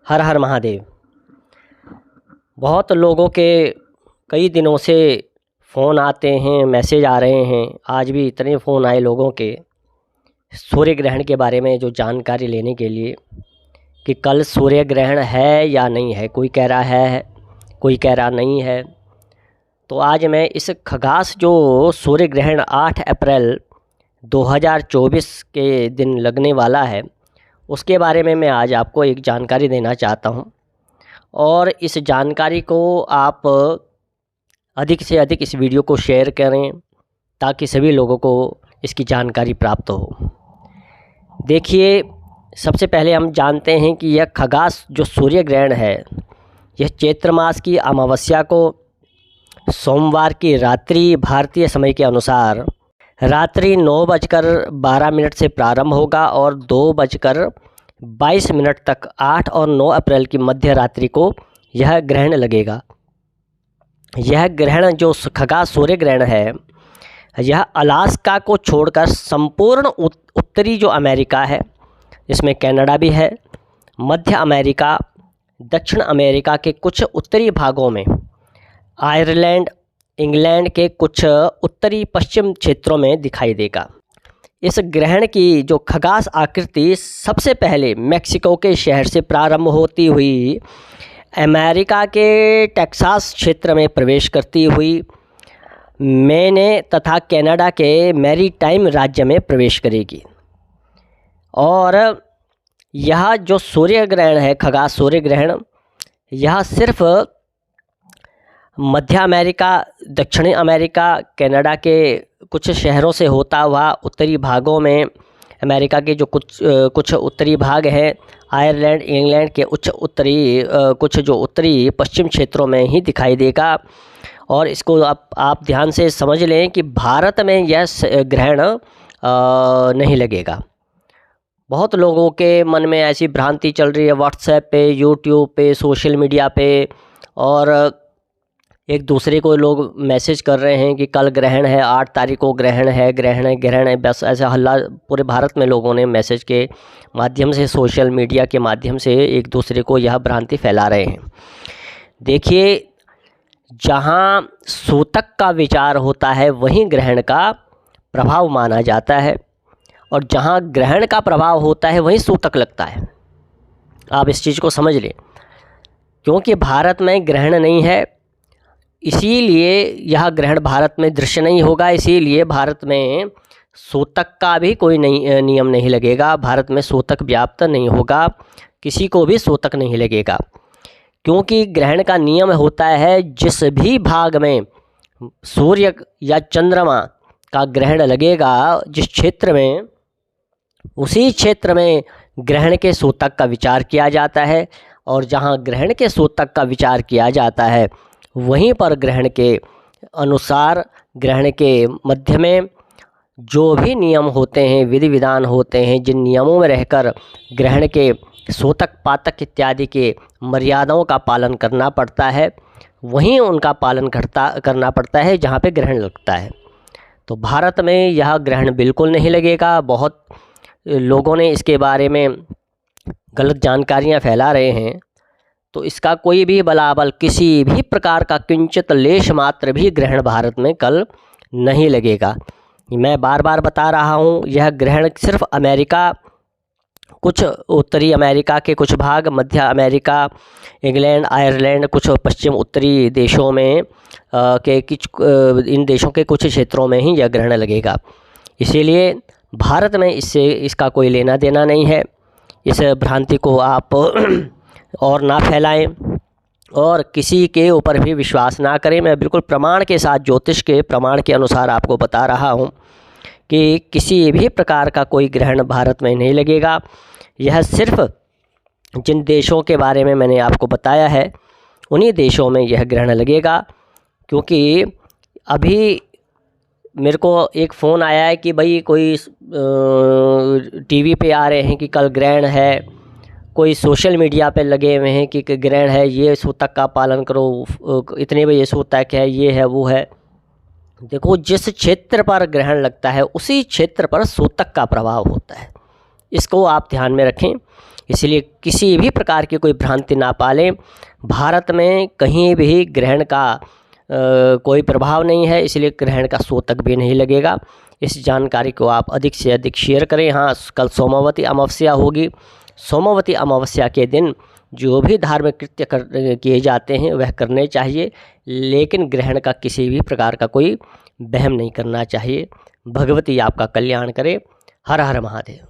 हर हर महादेव। बहुत लोगों के कई दिनों से फ़ोन आते हैं, मैसेज आ रहे हैं। आज भी इतने फ़ोन आए लोगों के सूर्य ग्रहण के बारे में जो जानकारी लेने के लिए कि कल सूर्य ग्रहण है या नहीं है। कोई कह रहा है, कोई कह रहा नहीं है। तो आज मैं इस खगास जो सूर्य ग्रहण 8 अप्रैल 2024 के दिन लगने वाला है, उसके बारे में मैं आज आपको एक जानकारी देना चाहता हूं। और इस जानकारी को आप अधिक से अधिक इस वीडियो को शेयर करें ताकि सभी लोगों को इसकी जानकारी प्राप्त हो। देखिए, सबसे पहले हम जानते हैं कि यह खगास जो सूर्य ग्रहण है, यह चैत्र मास की अमावस्या को सोमवार की रात्रि भारतीय समय के अनुसार रात्रि 9:12 से प्रारंभ होगा और 2:22 तक 8 और 9 अप्रैल की मध्य रात्रि को यह ग्रहण लगेगा। यह ग्रहण जो खगास सूर्य ग्रहण है, यह अलास्का को छोड़कर संपूर्ण उत्तरी जो अमेरिका है, इसमें कनाडा भी है, मध्य अमेरिका, दक्षिण अमेरिका के कुछ उत्तरी भागों में, आयरलैंड, इंग्लैंड के कुछ उत्तरी पश्चिम क्षेत्रों में दिखाई देगा। इस ग्रहण की जो खगास आकृति सबसे पहले मेक्सिको के शहर से प्रारंभ होती हुई अमेरिका के टेक्सास क्षेत्र में प्रवेश करती हुई मैने तथा कनाडा के मैरीटाइम राज्य में प्रवेश करेगी। और यह जो सूर्य ग्रहण है, खगास सूर्य ग्रहण, यह सिर्फ मध्य अमेरिका, दक्षिणी अमेरिका, कनाडा के कुछ शहरों से होता हुआ उत्तरी भागों में, अमेरिका के जो कुछ उत्तरी भाग हैं, आयरलैंड, इंग्लैंड के कुछ जो उत्तरी पश्चिम क्षेत्रों में ही दिखाई देगा। और इसको आप ध्यान से समझ लें कि भारत में यह ग्रहण नहीं लगेगा। बहुत लोगों के मन में ऐसी भ्रांति चल रही है व्हाट्सएप पे, यूट्यूब पे, सोशल मीडिया पे, और एक दूसरे को लोग मैसेज कर रहे हैं कि कल ग्रहण है, 8 तारीख को ग्रहण है। बस ऐसा हल्ला पूरे भारत में लोगों ने मैसेज के माध्यम से, सोशल मीडिया के माध्यम से एक दूसरे को यह भ्रांति फैला रहे हैं। देखिए, जहां सूतक का विचार होता है वहीं ग्रहण का प्रभाव माना जाता है, और जहां ग्रहण का प्रभाव होता है वहीं सूतक लगता है। आप इस चीज़ को समझ लें। क्योंकि भारत में ग्रहण नहीं है, इसीलिए यह ग्रहण भारत में दृश्य नहीं होगा, इसीलिए भारत में सूतक का भी कोई नियम नहीं लगेगा। भारत में सूतक व्याप्त नहीं होगा, किसी को भी सूतक नहीं लगेगा। क्योंकि ग्रहण का नियम होता है, जिस भी भाग में सूर्य या चंद्रमा का ग्रहण लगेगा, जिस क्षेत्र में, उसी क्षेत्र में ग्रहण के सूतक का विचार किया जाता है। और जहां ग्रहण के सूतक का विचार किया जाता है वहीं पर ग्रहण के अनुसार, ग्रहण के मध्य में जो भी नियम होते हैं, विधि विधान होते हैं, जिन नियमों में रहकर ग्रहण के सूतक, पातक इत्यादि के मर्यादाओं का पालन करना पड़ता है, वहीं उनका पालन करना पड़ता है जहाँ पे ग्रहण लगता है। तो भारत में यह ग्रहण बिल्कुल नहीं लगेगा। बहुत लोगों ने इसके बारे में गलत जानकारियाँ फैला रहे हैं। तो इसका कोई भी बलाबल, किसी भी प्रकार का किंचित लेश मात्र भी ग्रहण भारत में कल नहीं लगेगा। मैं बार बार बता रहा हूँ, यह ग्रहण सिर्फ अमेरिका, कुछ उत्तरी अमेरिका के कुछ भाग, मध्य अमेरिका, इंग्लैंड, आयरलैंड, कुछ पश्चिम उत्तरी देशों में इन देशों के कुछ क्षेत्रों में ही यह ग्रहण लगेगा। इसीलिए भारत में इसका कोई लेना देना नहीं है। इस भ्रांति को आप और ना फैलाएं और किसी के ऊपर भी विश्वास ना करें। मैं बिल्कुल प्रमाण के साथ, ज्योतिष के प्रमाण के अनुसार आपको बता रहा हूं कि किसी भी प्रकार का कोई ग्रहण भारत में नहीं लगेगा। यह सिर्फ जिन देशों के बारे में मैंने आपको बताया है, उन्हीं देशों में यह ग्रहण लगेगा। क्योंकि अभी मेरे को एक फ़ोन आया है कि भाई कोई टीवी पे आ रहे हैं कि कल ग्रहण है, कोई सोशल मीडिया पे लगे हुए हैं कि ग्रहण है, ये सूतक का पालन करो, इतने बजे सूतक है, ये है, वो है। देखो, जिस क्षेत्र पर ग्रहण लगता है उसी क्षेत्र पर सूतक का प्रभाव होता है। इसको आप ध्यान में रखें। इसलिए किसी भी प्रकार की कोई भ्रांति ना पालें। भारत में कहीं भी ग्रहण का कोई प्रभाव नहीं है, इसलिए ग्रहण का सूतक भी नहीं लगेगा। इस जानकारी को आप अधिक से अधिक शेयर करें। हाँ, कल सोमवती अमावस्या होगी। सोमवती अमावस्या के दिन जो भी धार्मिक कृत्य किए जाते हैं वह करने चाहिए, लेकिन ग्रहण का किसी भी प्रकार का कोई वहम नहीं करना चाहिए। भगवती आपका कल्याण करे। हर हर महादेव।